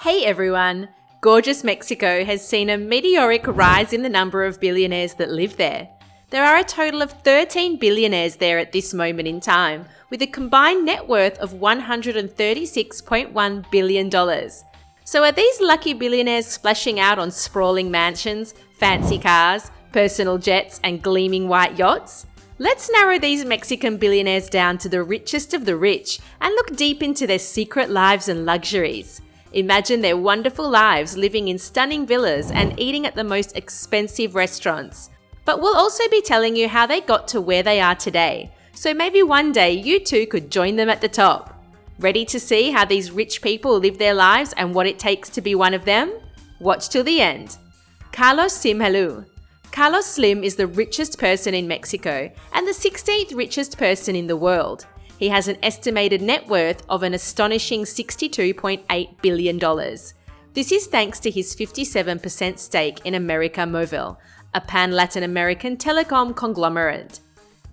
Hey everyone! Gorgeous Mexico has seen a meteoric rise in the number of billionaires that live there. There are a total of 13 billionaires there at this moment in time, with a combined net worth of $136.1 billion. So are these lucky billionaires splashing out on sprawling mansions, fancy cars, personal jets, and gleaming white yachts? Let's narrow these Mexican billionaires down to the richest of the rich and look deep into their secret lives and luxuries. Imagine their wonderful lives living in stunning villas and eating at the most expensive restaurants. But we'll also be telling you how they got to where they are today, so maybe one day you too could join them at the top. Ready to see how these rich people live their lives and what it takes to be one of them? Watch till the end. Carlos Slim Helú. Carlos Slim is the richest person in Mexico and the 16th richest person in the world. He has an estimated net worth of an astonishing $62.8 billion. This is thanks to his 57% stake in América Móvil, a pan-Latin American telecom conglomerate.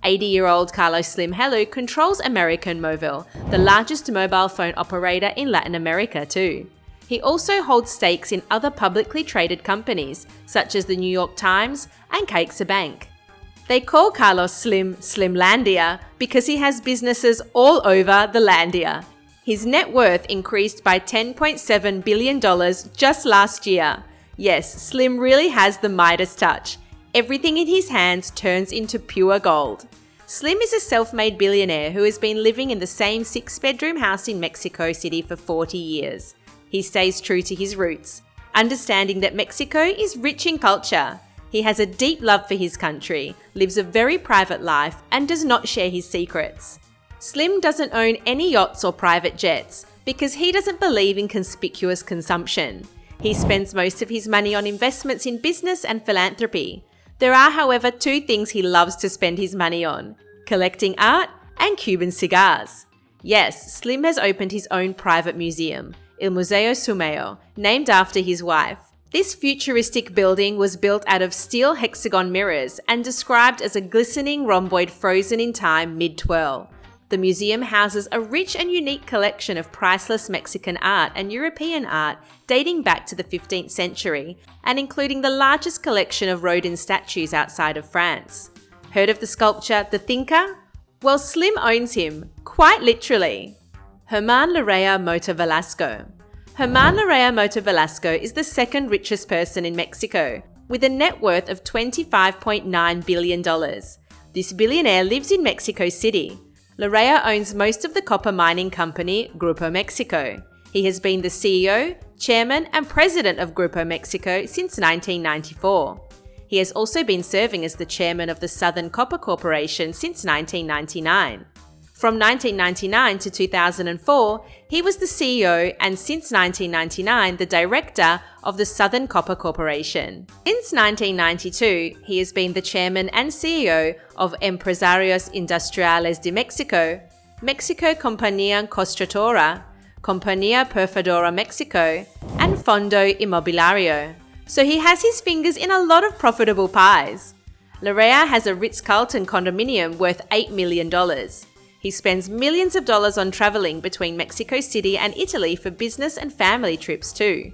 80-year-old Carlos Slim Helú controls América Móvil, the largest mobile phone operator in Latin America too. He also holds stakes in other publicly traded companies, such as the New York Times and CaixaBank. They call Carlos Slim Slimlandia because he has businesses all over the Landia. His net worth increased by $10.7 billion just last year. Yes, Slim really has the Midas touch. Everything in his hands turns into pure gold. Slim is a self-made billionaire who has been living in the same 6-bedroom house in Mexico City for 40 years. He stays true to his roots, understanding that Mexico is rich in culture. He has a deep love for his country, lives a very private life, and does not share his secrets. Slim doesn't own any yachts or private jets because he doesn't believe in conspicuous consumption. He spends most of his money on investments in business and philanthropy. There are, however, 2 things he loves to spend his money on: collecting art and Cuban cigars. Yes, Slim has opened his own private museum, El Museo Sumeo, named after his wife. This futuristic building was built out of steel hexagon mirrors and described as a glistening rhomboid frozen in time mid-twirl. The museum houses a rich and unique collection of priceless Mexican art and European art dating back to the 15th century and including the largest collection of Rodin statues outside of France. Heard of the sculptor The Thinker? Well, Slim owns him, quite literally. Germán Larrea Mota Velasco. Germán Larrea Mota Velasco is the second richest person in Mexico, with a net worth of $25.9 billion. This billionaire lives in Mexico City. Larrea owns most of the copper mining company Grupo Mexico. He has been the CEO, chairman, and president of Grupo Mexico since 1994. He has also been serving as the chairman of the Southern Copper Corporation since 1999. From 1999 to 2004, he was the CEO and since 1999 the director of the Southern Copper Corporation. Since 1992, he has been the chairman and CEO of Empresarios Industriales de Mexico, Mexico Compañía Constructora, Compañía Perforadora Mexico, and Fondo Inmobiliario. So he has his fingers in a lot of profitable pies. Larrea has a Ritz-Carlton condominium worth $8 million. He spends millions of dollars on traveling between Mexico City and Italy for business and family trips too.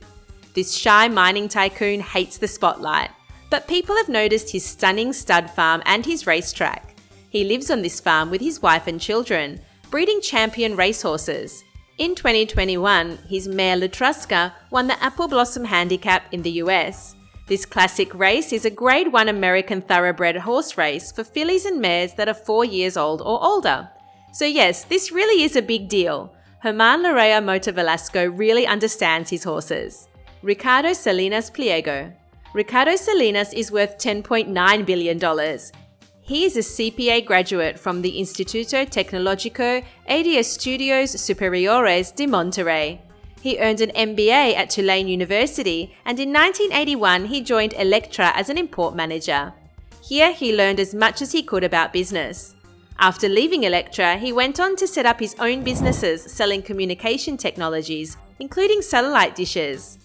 This shy mining tycoon hates the spotlight, but people have noticed his stunning stud farm and his racetrack. He lives on this farm with his wife and children, breeding champion racehorses. In 2021, his mare Lutrusca won the Apple Blossom Handicap in the US. This classic race is a Grade 1 American thoroughbred horse race for fillies and mares that are 4 years old or older. So yes, this really is a big deal. Germán Larrea Mota Velasco really understands his horses. Ricardo Salinas Pliego. Ricardo Salinas is worth $10.9 billion. He is a CPA graduate from the Instituto Tecnológico de Estudios Superiores de Monterrey. He earned an MBA at Tulane University and in 1981 he joined Electra as an import manager. Here he learned as much as he could about business. After leaving Electra, he went on to set up his own businesses selling communication technologies, including satellite dishes.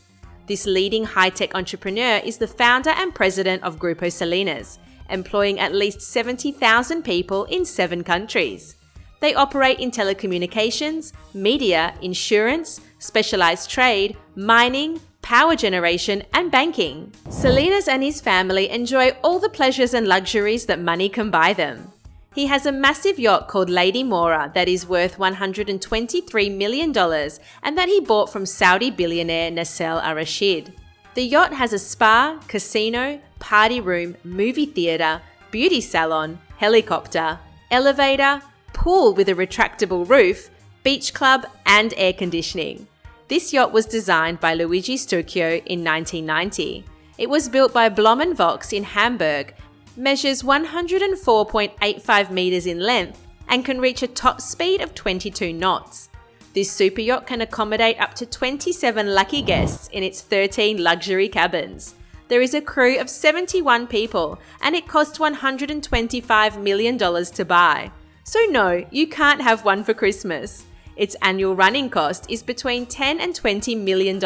This leading high-tech entrepreneur is the founder and president of Grupo Salinas, employing at least 70,000 people in 7 countries. They operate in telecommunications, media, insurance, specialized trade, mining, power generation, and banking. Salinas and his family enjoy all the pleasures and luxuries that money can buy them. He has a massive yacht called Lady Mora that is worth $123 million and that he bought from Saudi billionaire Nasser al-Rashid. The yacht has a spa, casino, party room, movie theatre, beauty salon, helicopter, elevator, pool with a retractable roof, beach club, and air conditioning. This yacht was designed by Luigi Stucchio in 1990. It was built by Blom & Vox in Hamburg, measures 104.85 meters in length, and can reach a top speed of 22 knots. This super yacht can accommodate up to 27 lucky guests in its 13 luxury cabins. There is a crew of 71 people, and it cost $125 million to buy. So no, you can't have one for Christmas. Its annual running cost is between $10 and $20 million.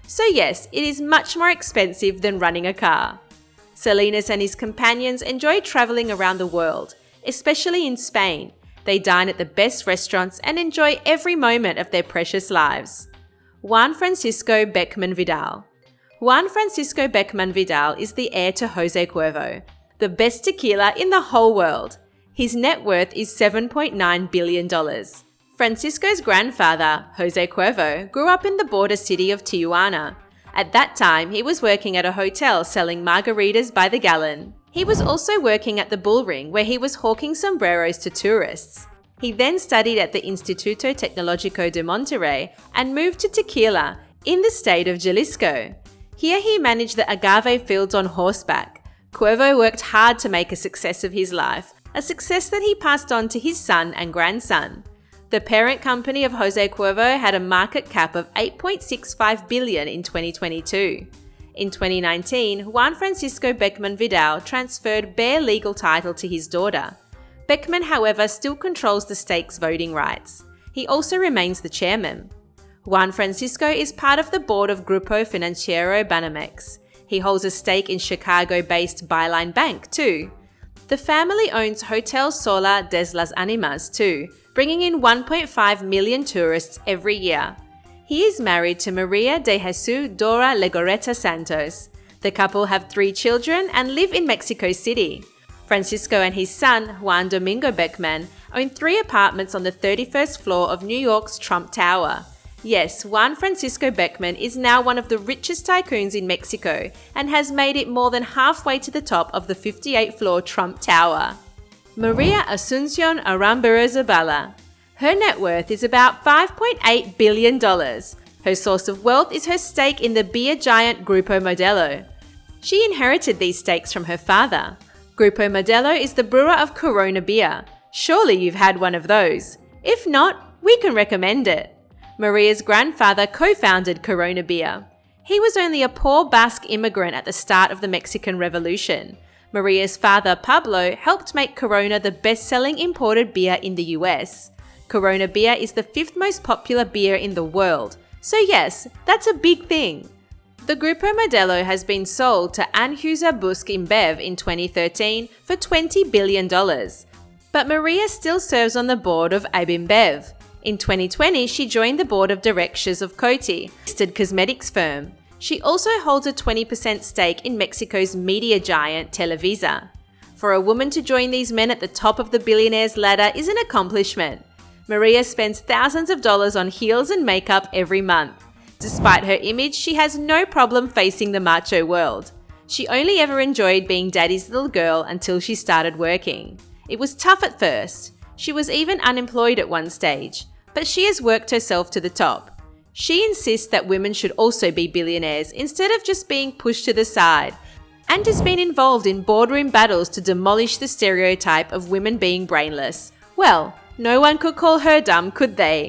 So yes, it is much more expensive than running a car. Salinas and his companions enjoy traveling around the world, especially in Spain. They dine at the best restaurants and enjoy every moment of their precious lives. Juan Francisco Beckman Vidal. Juan Francisco Beckman Vidal is the heir to Jose Cuervo, the best tequila in the whole world. His net worth is $7.9 billion. Francisco's grandfather, Jose Cuervo, grew up in the border city of Tijuana. At that time, he was working at a hotel selling margaritas by the gallon. He was also working at the Bull Ring, where he was hawking sombreros to tourists. He then studied at the Instituto Tecnológico de Monterrey and moved to Tequila, in the state of Jalisco. Here he managed the agave fields on horseback. Cuervo worked hard to make a success of his life, a success that he passed on to his son and grandson. The parent company of Jose Cuervo had a market cap of $8.65 billion in 2022. In 2019, Juan Francisco Beckman Vidal transferred bare legal title to his daughter. Beckman, however, still controls the stake's voting rights. He also remains the chairman. Juan Francisco is part of the board of Grupo Financiero Banamex. He holds a stake in Chicago-based Byline Bank too. The family owns Hotel Solar de las Animas too, bringing in 1.5 million tourists every year. He is married to Maria de Jesus Dora Legorreta Santos. The couple have 3 children and live in Mexico City. Francisco and his son, Juan Domingo Beckman, own 3 apartments on the 31st floor of New York's Trump Tower. Yes, Juan Francisco Beckman is now one of the richest tycoons in Mexico and has made it more than halfway to the top of the 58th-floor Trump Tower. Maria Asuncion Aramba Zabala. Her net worth is about $5.8 billion. Her source of wealth is her stake in the beer giant Grupo Modelo. She inherited these stakes from her father. Grupo Modelo is the brewer of Corona beer. Surely you've had one of those. If not, we can recommend it. Maria's grandfather co-founded Corona beer. He was only a poor Basque immigrant at the start of the Mexican Revolution. Maria's father, Pablo, helped make Corona the best-selling imported beer in the US. Corona beer is the 5th most popular beer in the world. So yes, that's a big thing. The Grupo Modelo has been sold to Anheuser-Busch InBev in 2013 for $20 billion. But Maria still serves on the board of AB InBev. In 2020, she joined the board of directors of Coty, a listed cosmetics firm. She also holds a 20% stake in Mexico's media giant Televisa. For a woman to join these men at the top of the billionaires ladder is an accomplishment. Maria spends thousands of dollars on heels and makeup every month. Despite her image, she has no problem facing the macho world. She only ever enjoyed being daddy's little girl until she started working. It was tough at first. She was even unemployed at one stage, but she has worked herself to the top. She insists that women should also be billionaires instead of just being pushed to the side, and has been involved in boardroom battles to demolish the stereotype of women being brainless. Well, no one could call her dumb, could they?